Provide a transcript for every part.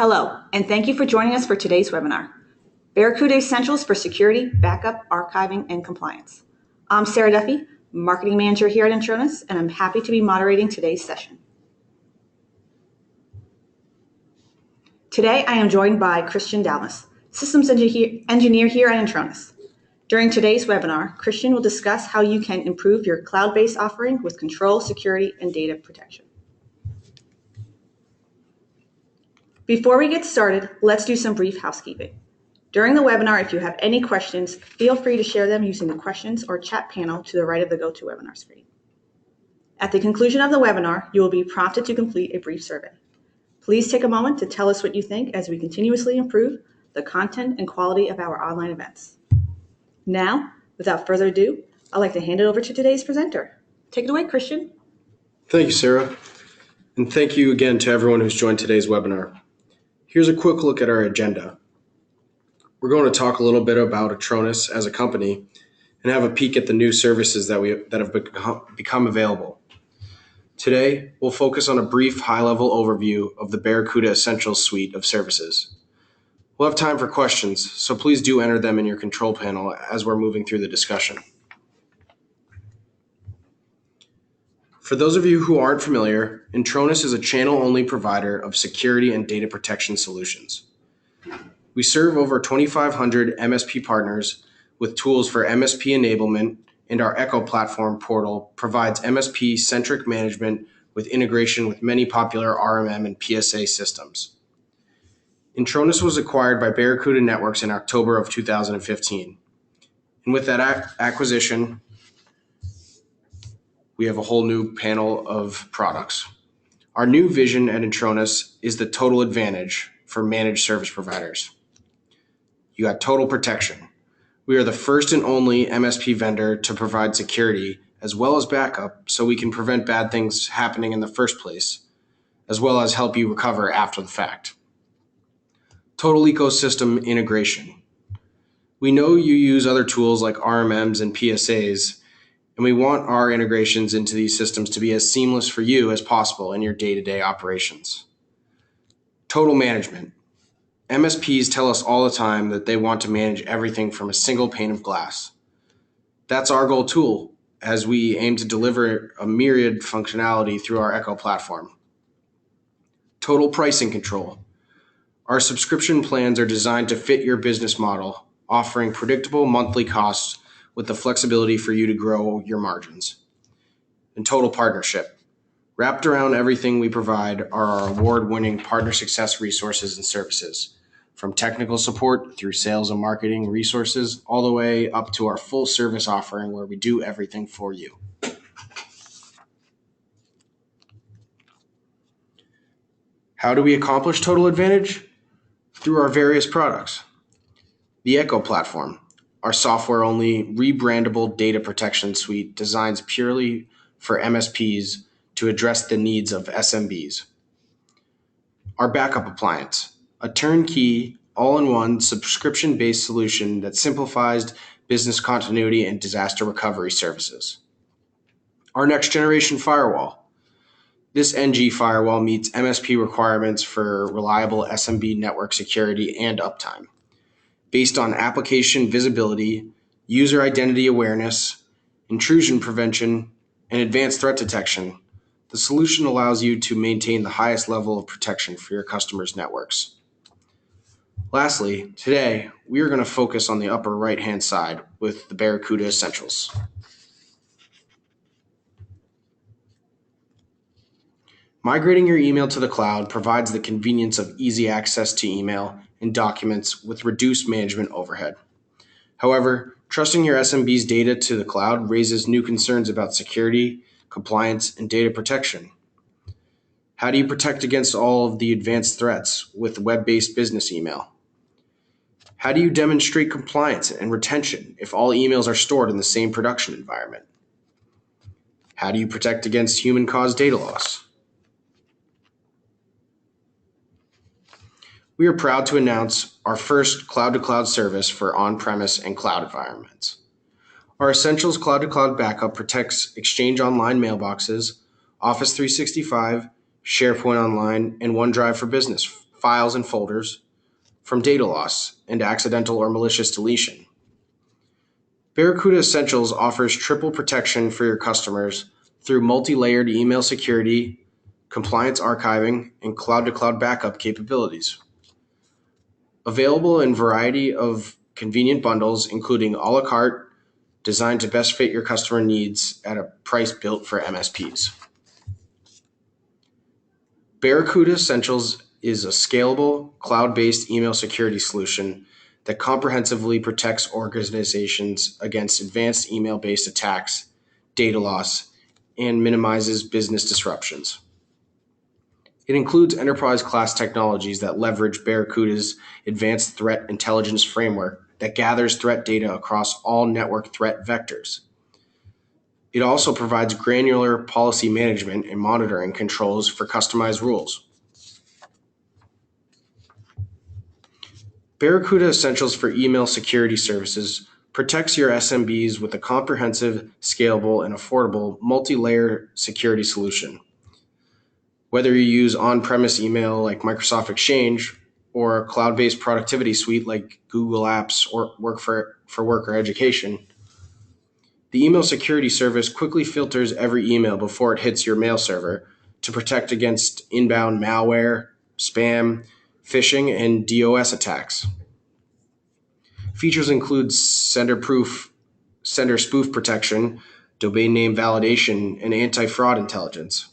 Hello, and thank you for joining us for today's webinar, Barracuda Essentials for Security, Backup, Archiving, and Compliance. I'm Sarah Duffy, Marketing Manager here at Intronis, and I'm happy to be moderating today's session. Today, I am joined by Christian Dalmas, Systems Engineer here at Intronis. During today's webinar, Christian will discuss how you can improve your cloud-based offering with control, security, and data protection. Before we get started, let's do some brief housekeeping. During the webinar, if you have any questions, feel free to share them using the questions or chat panel to the right of the GoToWebinar screen. At the conclusion of the webinar, you will be prompted to complete a brief survey. Please take a moment to tell us what you think as we continuously improve the content and quality of our online events. Now, without further ado, I'd like to hand it over to today's presenter. Take it away, Christian. Thank you, Sarah. And thank you again to everyone who's joined today's webinar. Here's a quick look at our agenda. We're going to talk a little bit about Intronis as a company and have a peek at the new services that have become available. Today, we'll focus on a brief high-level overview of the Barracuda Essentials suite of services. We'll have time for questions, so please do enter them in your control panel as we're moving through the discussion. For those of you who aren't familiar, Intronis is a channel-only provider of security and data protection solutions. We serve over 2,500 MSP partners with tools for MSP enablement, and our Echo platform portal provides MSP-centric management with integration with many popular RMM and PSA systems. Intronis was acquired by Barracuda Networks in October of 2015. And with that acquisition, we have a whole new panel of products. Our new vision at Intronis is the total advantage for managed service providers. You got total protection. We are the first and only MSP vendor to provide security as well as backup so we can prevent bad things happening in the first place, as well as help you recover after the fact. Total ecosystem integration. We know you use other tools like RMMs and PSAs, and we want our integrations into these systems to be as seamless for you as possible in your day-to-day operations. Total management. MSPs tell us all the time that they want to manage everything from a single pane of glass. That's our goal tool as we aim to deliver a myriad functionality through our Echo platform. Total pricing control. Our subscription plans are designed to fit your business model, offering predictable monthly costs with the flexibility for you to grow your margins. And total partnership. Wrapped around everything we provide are our award-winning partner success resources and services, from technical support through sales and marketing resources, all the way up to our full service offering where we do everything for you. How do we accomplish total advantage? Through our various products. The Echo platform, our software-only rebrandable data protection suite designed purely for MSPs to address the needs of SMBs. Our backup appliance, a turnkey, all-in-one subscription-based solution that simplifies business continuity and disaster recovery services. Our next-generation firewall. This NG firewall meets MSP requirements for reliable SMB network security and uptime. Based on application visibility, user identity awareness, intrusion prevention, and advanced threat detection, the solution allows you to maintain the highest level of protection for your customers' networks. Lastly, today, we are going to focus on the upper right-hand side with the Barracuda Essentials. Migrating your email to the cloud provides the convenience of easy access to email and documents with reduced management overhead. However, trusting your SMB's data to the cloud raises new concerns about security, compliance, and data protection. How do you protect against all of the advanced threats with web-based business email? How do you demonstrate compliance and retention if all emails are stored in the same production environment? How do you protect against human-caused data loss? We are proud to announce our first cloud-to-cloud service for on-premise and cloud environments. Our Essentials Cloud-to-Cloud Backup protects Exchange Online mailboxes, Office 365, SharePoint Online, and OneDrive for Business files, and folders from data loss and accidental or malicious deletion. Barracuda Essentials offers triple protection for your customers through multi-layered email security, compliance archiving, and cloud-to-cloud backup capabilities. Available in a variety of convenient bundles, including a la carte, designed to best fit your customer needs at a price built for MSPs. Barracuda Essentials is a scalable, cloud-based email security solution that comprehensively protects organizations against advanced email-based attacks, data loss, and minimizes business disruptions. It includes enterprise-class technologies that leverage Barracuda's advanced threat intelligence framework that gathers threat data across all network threat vectors. It also provides granular policy management and monitoring controls for customized rules. Barracuda Essentials for Email Security Services protects your SMBs with a comprehensive, scalable, and affordable multi-layer security solution. Whether you use on-premise email like Microsoft Exchange or a cloud-based productivity suite like Google Apps or Work for Work or Education, the email security service quickly filters every email before it hits your mail server to protect against inbound malware, spam, phishing, and DOS attacks. Features include sender spoof protection, domain name validation, and anti-fraud intelligence.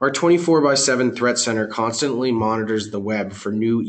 Our 24/7 threat center constantly monitors the web for new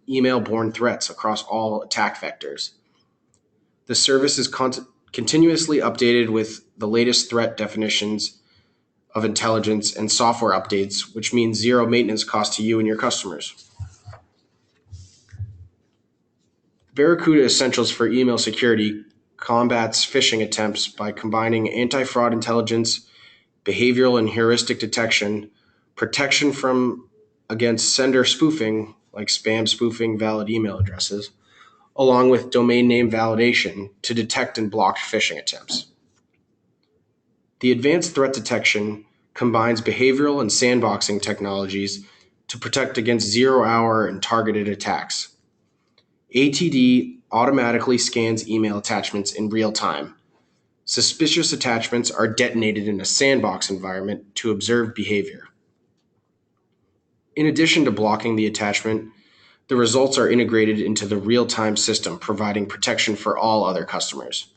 email-borne threats across all attack vectors. The service is continuously updated with the latest threat definitions of intelligence and software updates, which means zero maintenance cost to you and your customers. Barracuda Essentials for Email Security combats phishing attempts by combining anti-fraud intelligence, behavioral and heuristic detection, protection against sender spoofing, like spam spoofing valid email addresses, along with domain name validation to detect and block phishing attempts. The advanced threat detection combines behavioral and sandboxing technologies to protect against zero-hour and targeted attacks. ATD automatically scans email attachments in real time. Suspicious attachments are detonated in a sandbox environment to observe behavior. In addition to blocking the attachment, the results are integrated into the real-time system, providing protection for all other customers.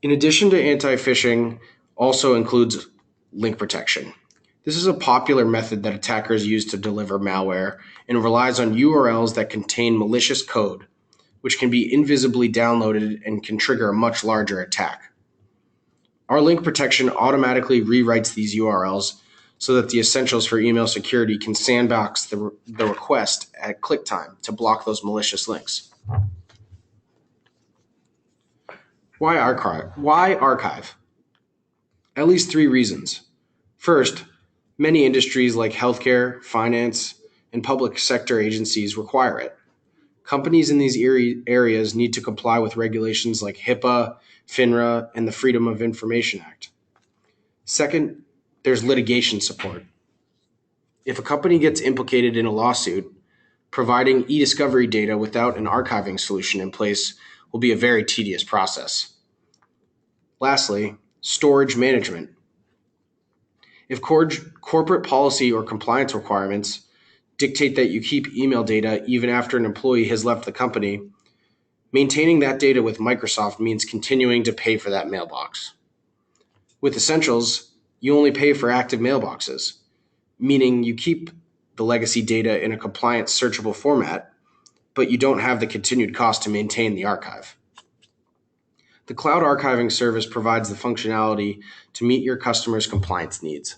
In addition to anti-phishing, also includes link protection. This is a popular method that attackers use to deliver malware and relies on URLs that contain malicious code, which can be invisibly downloaded and can trigger a much larger attack. Our link protection automatically rewrites these URLs so that the Essentials for Email Security can sandbox the request at click time to block those malicious links. Why archive? At least 3 reasons. First, many industries like healthcare, finance, and public sector agencies require it. Companies in these areas need to comply with regulations like HIPAA, FINRA, and the Freedom of Information Act. Second, there's litigation support. If a company gets implicated in a lawsuit, providing e-discovery data without an archiving solution in place will be a very tedious process. Lastly, storage management. If corporate policy or compliance requirements dictate that you keep email data even after an employee has left the company, maintaining that data with Microsoft means continuing to pay for that mailbox. With Essentials, you only pay for active mailboxes, meaning you keep the legacy data in a compliant searchable format, but you don't have the continued cost to maintain the archive. The cloud archiving service provides the functionality to meet your customers' compliance needs,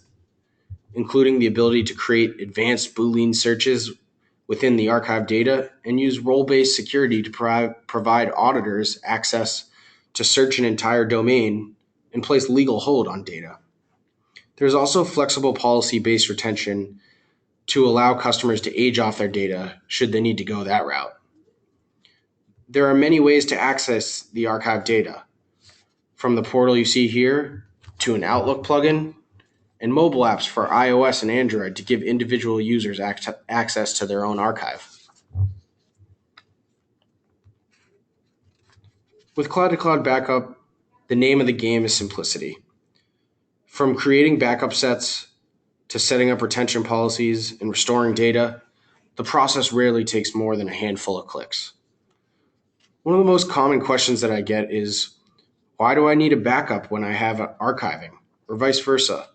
including the ability to create advanced Boolean searches within the archive data and use role-based security to provide auditors access to search an entire domain and place legal hold on data. There's also flexible policy-based retention to allow customers to age off their data should they need to go that route. There are many ways to access the archive data, from the portal you see here to an Outlook plugin and mobile apps for iOS and Android to give individual users access to their own archive. With cloud-to-cloud backup, the name of the game is simplicity. From creating backup sets to setting up retention policies and restoring data, the process rarely takes more than a handful of clicks. One of the most common questions that I get is, why do I need a backup when I have archiving, or vice versa?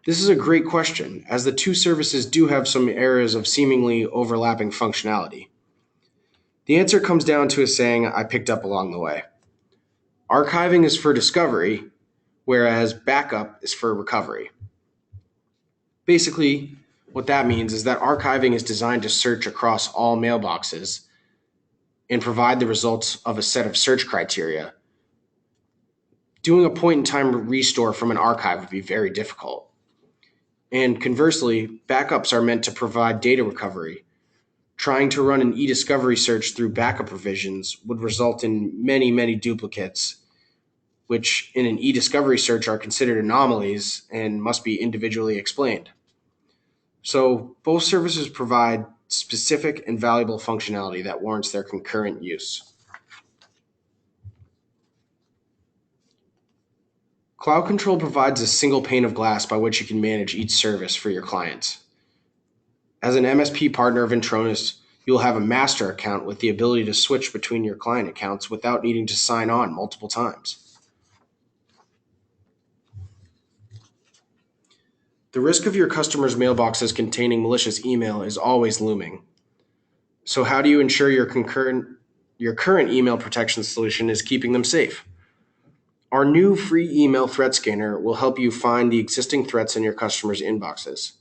This is a great question, as the two services do have some areas of seemingly overlapping functionality. The answer comes down to a saying I picked up along the way. Archiving is for discovery, whereas backup is for recovery. Basically, what that means is that archiving is designed to search across all mailboxes and provide the results of a set of search criteria. Doing a point-in-time restore from an archive would be very difficult. And conversely, backups are meant to provide data recovery. Trying to run an e-discovery search through backup revisions would result in many, many duplicates, which in an e-discovery search are considered anomalies and must be individually explained. So both services provide specific and valuable functionality that warrants their concurrent use. Cloud Control provides a single pane of glass by which you can manage each service for your clients. As an MSP partner of Intronis, you'll have a master account with the ability to switch between your client accounts without needing to sign on multiple times. The risk of your customers' mailboxes containing malicious email is always looming. So how do you ensure your current email protection solution is keeping them safe? Our new free email threat scanner will help you find the existing threats in your customers' inboxes.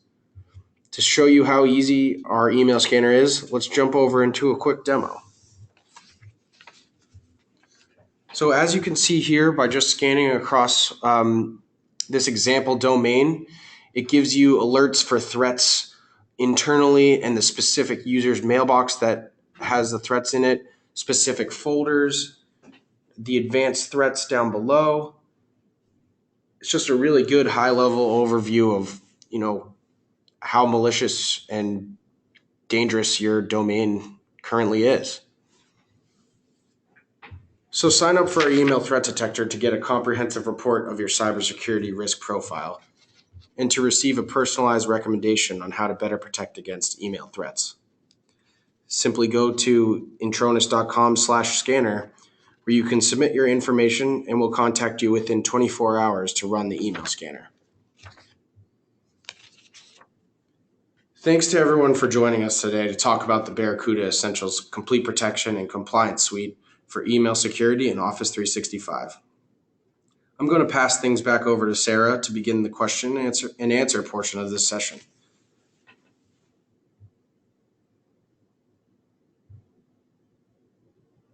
To show you how easy our email scanner is, let's jump over into a quick demo. So as you can see here, by just scanning across this example domain, it gives you alerts for threats internally and the specific user's mailbox that has the threats in it, specific folders, the advanced threats down below. It's just a really good high-level overview of, how malicious and dangerous your domain currently is. So sign up for our email threat detector to get a comprehensive report of your cybersecurity risk profile and to receive a personalized recommendation on how to better protect against email threats. Simply go to intronis.com/scanner where you can submit your information and we'll contact you within 24 hours to run the email scanner. Thanks to everyone for joining us today to talk about the Barracuda Essentials Complete Protection and Compliance Suite for email security in Office 365. I'm going to pass things back over to Sarah to begin the question and answer portion of this session.